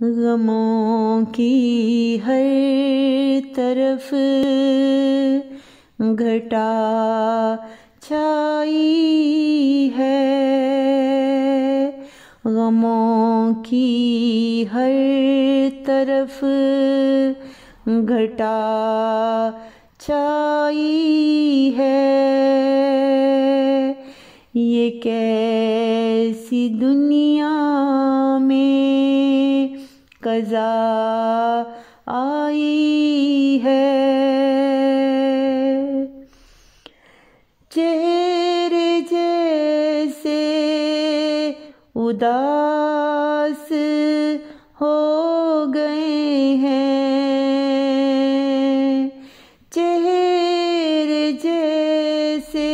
गमों की हर तरफ घटा छाई है। गमों की हर तरफ घटा छाई है। ये कैसी दुनिया में क़ज़ा आई है। चेहरे जैसे उदास हो गए हैं। चेहरे जैसे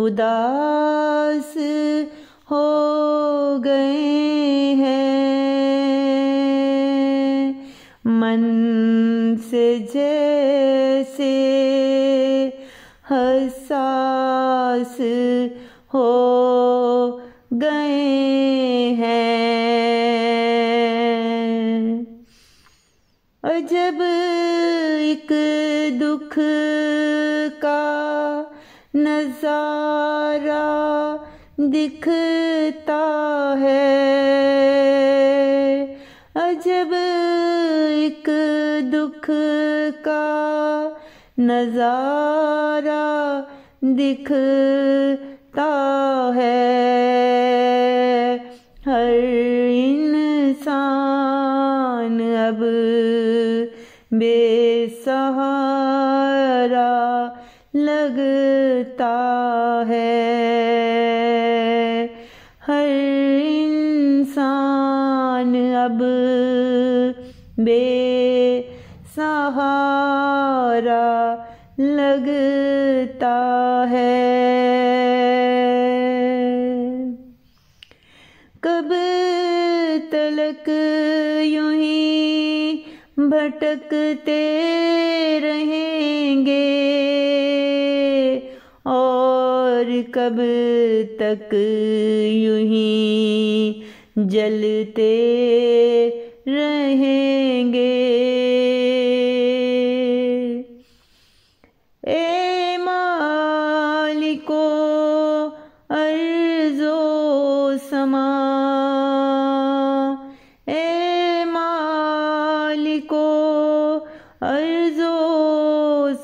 उदास हो गए हैं। मन से जैसे हसास हो गए हैं। अजब एक दुख का नज़ारा दिखता है। अजब एक दुख का नज़ारा दिखता है। हर इंसान अब बेसहारा लगता है। हर इंसान अब बेसहारा लगता है। कब तलक यूं ही भटकते रहेंगे और कब तक यूं ही जलते रहेंगे। ए मालिको अर्ज़ो समा, ए मालिको अर्ज़ो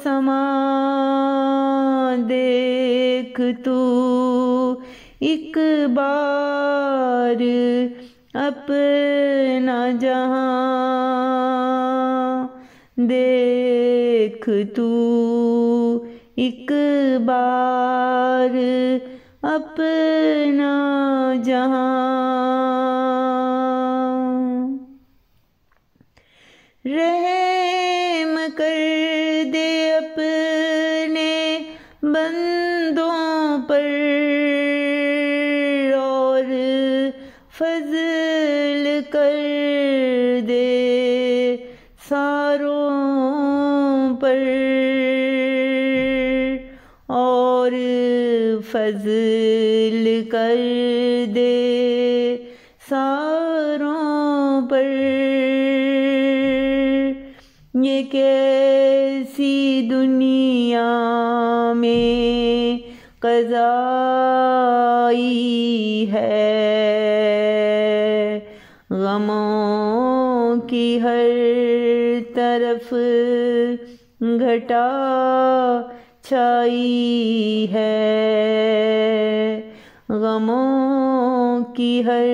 समा, देख तू एक बार अपना जहां। देख तू एक बार अपना जहां। रहम कर दे अपने बंदों पर और फज़ल कर दे सारों पर और फज़ल कर दे सारों पर। ये कैसी दुनिया में क़ज़ा आई है। गमों की हर तरफ घटा छाई है। गमों की हर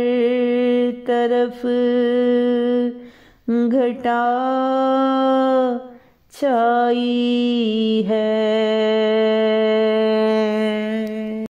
तरफ घटा छाई है।